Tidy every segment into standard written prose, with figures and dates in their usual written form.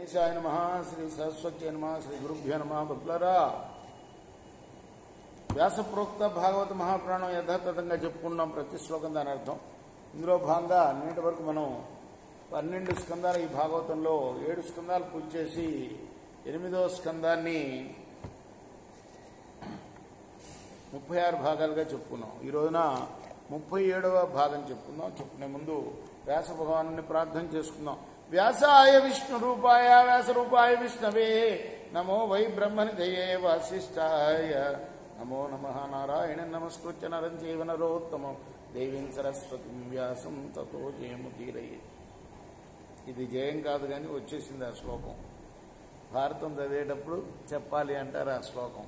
గణేశాయ నమః, శ్రీ సరస్వతి నమః, శ్రీ గురుభ్యో నమః. భక్తులారా, వ్యాసప్రోక్త భాగవత మహాపురాణం యథాతథంగా చెప్పుకున్నాం. ప్రతి శ్లోకం దాని అర్థం. ఇందులో భాగంగా నేటి వరకు మనం 12 స్కందాలు ఈ భాగవతంలో 7 స్కందాలు పూర్తి చేసి 8వ స్కందాన్ని 36 భాగాలుగా చెప్పుకున్నాం. ఈ రోజున 37వ భాగం చెప్పుకుందాం. చెప్పుకునే ముందు వ్యాస భగవాను ప్రార్థన చేసుకుందాం. వ్యాసాయ విష్ణు రూపాయ వ్యాస రూపాయ విష్ణవే నమో వై బ్రహ్మనిధయే వాసిష్ఠాయ నమో నమః. నారాయణ నమస్కృత్య నరం చైవ నరోత్తమం దేవీం సరస్వతిం వ్యాసం తతో జయముదీరయే. ఇది జయం కాదు కానీ వచ్చేసింది ఆ శ్లోకం. భారతం చదివేటప్పుడు చెప్పాలి అంటారు ఆ శ్లోకం.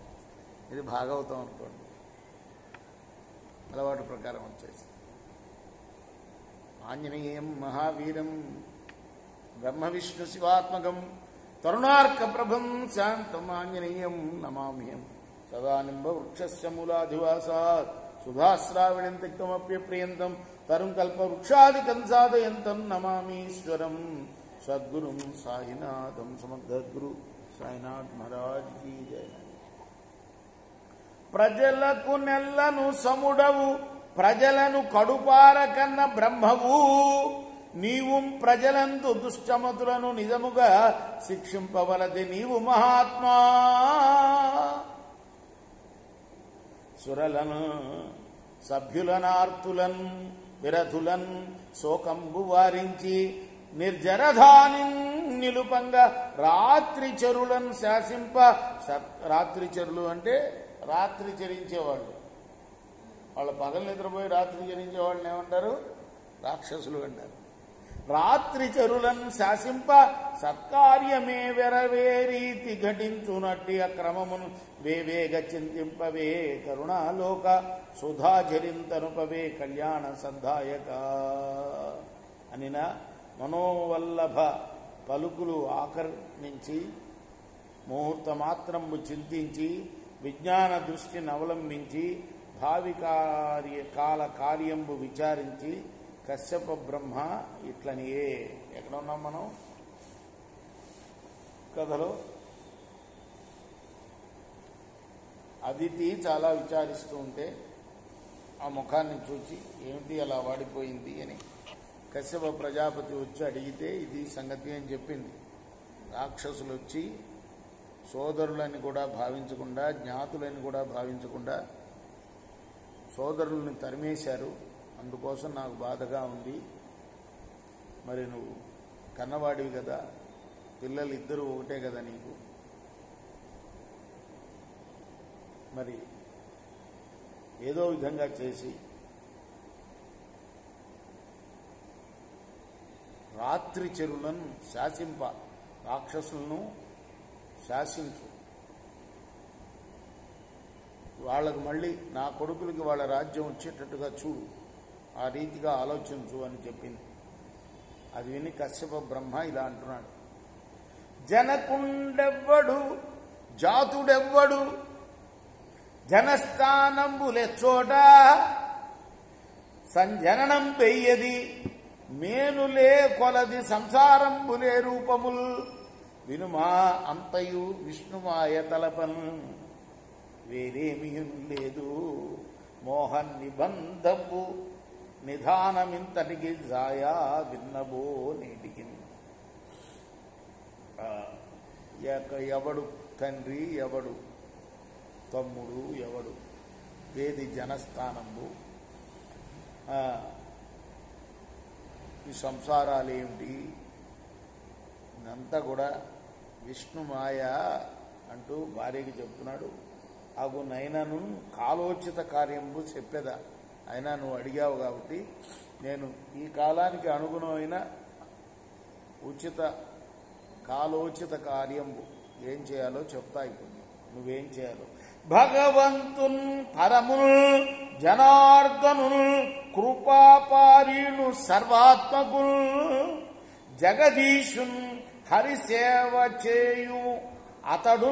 ఇది భాగవతం అనుకోండి, అలవాటు ప్రకారం వచ్చేసి. ఆంజనేయం మహావీరం బ్రహ్మ విష్ణు శివాత్మకం తరుణార్క ప్రభం శాంతం ఆంజనేయం నమామ్యం. సదానింబ వృక్షస్య మూలాధివాసాత్ సుధాశ్రావిణం తిక్తమప్యప్రియంతం తరుం కల్ప వృక్షాదికం సాధయంతం నమామీశ్వరం సద్గురుం సాయినాథం. సమర్థగురు సాయినాథ్ మహారాజ్ కీ జయ. ప్రజలకు నెల్లను సముడవు ప్రజలను కడుపార కన్న బ్రహ్మవు నీవు ప్రజలందు దుష్టమతులను నిజముగా శిక్షింపవలది నీవు మహాత్మా. సురలను సభ్యులనార్తులన్ విరధులన్ శోకంబు వారించి నిర్జరధాని నిలుపంగా రాత్రి చెరులను శాసింప. రాత్రి చెరులు అంటే రాత్రి చరించేవాళ్ళు. వాళ్ళ పగలు నిద్రపోయి రాత్రి చరించేవాళ్ళని ఏమంటారు? రాక్షసులు అంటారు. రాత్రి చరులను శాసింప సత్కార్యమే వెరవేరీతి ఘటించునట్టి అక్రమమును వేవేగ చింతింపవే కరుణాలోక సుధాచరింతనుపవే కళ్యాణ సంధాయక అనిన మనోవల్లభ పలుకులు ఆకర్ణించి ముహూర్తమాత్రము చింతించి విజ్ఞాన దృష్టిని అవలంబించి భావి కాల కార్యంబు విచారించి కశ్యప బ్రహ్మ ఇట్లనియే. ఎక్కడ ఉన్నాం మనం కథలో? అదితి చాలా విచారిస్తూ ఉంటే ఆ ముఖాన్ని చూచి ఏమిటి అలా వాడిపోయింది అని కశ్యప ప్రజాపతి వచ్చి అడిగితే ఇది సంగతి అని చెప్పింది. రాక్షసులు వచ్చి సోదరులని కూడా భావించకుండా జ్ఞాతులని కూడా భావించకుండా సోదరుల్ని తరిమేశారు. అందుకోసం నాకు బాధగా ఉంది. మరి నువ్వు కన్నవాడివి కదా, పిల్లలు ఇద్దరు ఒకటే కదా నీకు, మరి ఏదో విధంగా చేసి రాత్రి చెరులను శాసింప, రాక్షసులను శాసించు, వాళ్ళకు మళ్ళీ నా కొడుకులకి వాళ్ళ రాజ్యం వచ్చేటట్టుగా చూడు, ఆ రీతిగా ఆలోచించు అని చెప్పింది. అది విని కశ్యప బ్రహ్మ ఇలా అంటున్నాడు. జనకుండెవ్వడు జాతుడెవ్వడు జనస్థానంబులెచ్చోట సంజననం పెయ్యది మేనులే కొలది సంసారంబులే రూపముల్ వినుమా అంతయు విష్ణుమాయ తలపన్ వేరేమియుం లేదు మోహన్ నిబంధపు నిధానమింతటికి జాయా విన్నబో నేటికి. ఎవడు తండ్రి, ఎవడు తమ్ముడు, ఎవడు ఏది జనస్థానంబు, ఈ సంసారాలేమిటి, ఇదంతా కూడా విష్ణుమాయ అంటూ భార్యకి చెప్తున్నాడు. అగు నైనను కాలోచిత కార్యంబు చెప్పేదా. అయినా నువ్వు అడిగావు కాబట్టి నేను ఈ కాలానికి అనుగుణమైన ఉచిత కాలోచిత కార్యంబు ఏం చేయాలో చెప్తా. ఇప్పుడు నువ్వేం చేయాలో. భగవంతున్ పరముల్ జనార్దనుల్ కృపాపారీణు సర్వాత్మకుల్ జగదీశున్ హరిసేవ చేయు అతడు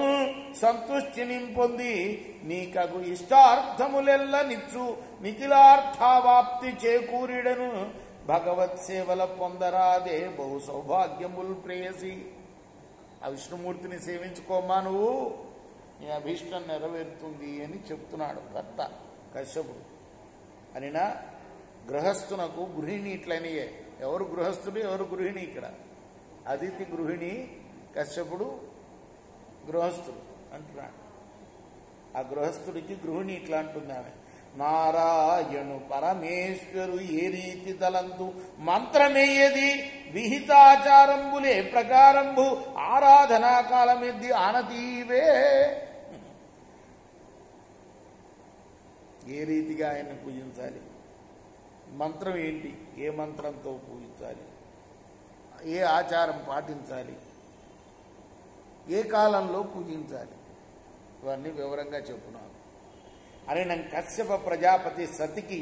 సంతృష్టిని పొంది నీకగు ఇష్టార్థములెల్ల నిచ్చు నిఖిలార్థావాప్తి చేకూరిడను భగవత్ సేవల పొందరాదే బహు సౌభాగ్యముల్ ప్రేయసి. ఆ విష్ణుమూర్తిని సేవించుకోమ్మా నువ్వు, నీ అభీష్టం నెరవేరుతుంది అని చెప్తున్నాడు భర్త కశ్యపుడు. అనినా గృహస్థునకు గృహిణి ఇట్లనియే. ఎవరు గృహస్థుడు ఎవరు గృహిణి? ఇక్కడ అదితి గృహిణి, కశ్యపుడు గృహస్థుడు అంటున్నాడు. ఆ గృహస్థుడికి గృహిణి ఇట్లా అంటుంది ఆమె, నారాయణు పరమేశ్వరు ఏ రీతి తలంతు మంత్రమేయది విహితాచారంబులే ప్రకారంబు ఆరాధనా కాలమెద్ది ఆనతీవే. ఏ రీతిగా ఆయన్ని పూజించాలి, మంత్రం ఏంటి, ఏ మంత్రంతో పూజించాలి, ఏ ఆచారం పాటించాలి, ఏ కాలంలో పూజించాలి, ఇవన్నీ వివరంగా చెప్పున్నాను. అని నేను కశ్యప ప్రజాపతి సతికి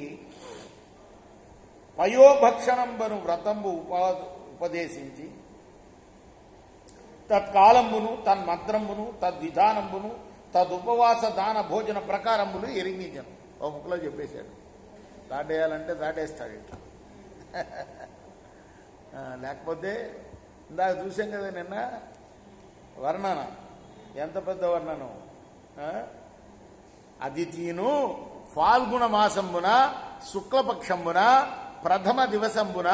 పయోభక్షణంబను వ్రతంబు ఉపదేశించి తత్కాలంబును తన్మంత్రంబును తద్విధానంబును తదుపవాస దాన భోజన ప్రకారంబులు ఎరిగించాను. ఒక ముక్కలో చెప్పేశాడు. దాటేయాలంటే దాటేస్తాడు ఇట్లా. లేకపోతే ఇందాక చూసాం కదా నిన్న వర్ణన, ఎంత పెద్ద వర్ణనం. అదితిను ఫాల్గుణ మాసంబున శుక్లపక్షంబున ప్రథమ దివసంబున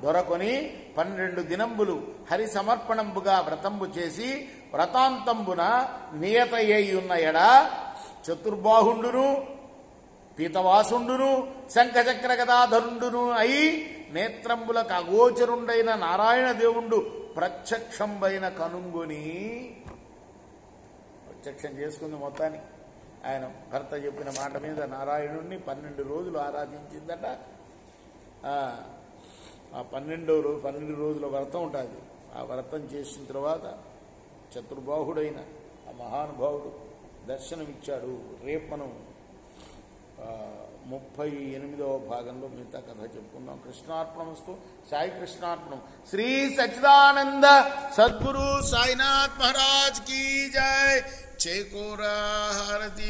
దొరకొని 12 దినంబులు హరి సమర్పణంబుగా వ్రతంబు చేసి వ్రతాంతంబున నియతయ్యున్న ఎడ చతుర్బాహుండును పీతవాసుండును శంఖచక్ర గదాధరుండును అయి నేత్రంబులకు అగోచరుండైన నారాయణ దేవుండు ప్రత్యక్షంబైన కనుంగుని. ప్రత్యక్షం చేసుకుంది మొత్తానికి. ఆయన భర్త చెప్పిన మాట మీద నారాయణుడిని 12 రోజులు ఆరాధించిందట. ఆ 12 రోజుల వ్రతం ఉంటుంది. ఆ వ్రతం చేసిన తర్వాత చతుర్బాహుడైన ఆ మహానుభావుడు దర్శనమిచ్చాడు. రేపు మనం 38వ భాగంలో మిగతా కథ చెప్పుకుందాం. కృష్ణార్పణమస్తు. సాయి కృష్ణార్పణం. శ్రీ సచ్చిదానంద సద్గురు సాయినాథ్ మహారాజ్ కీ జై. చేకోరా హారతి.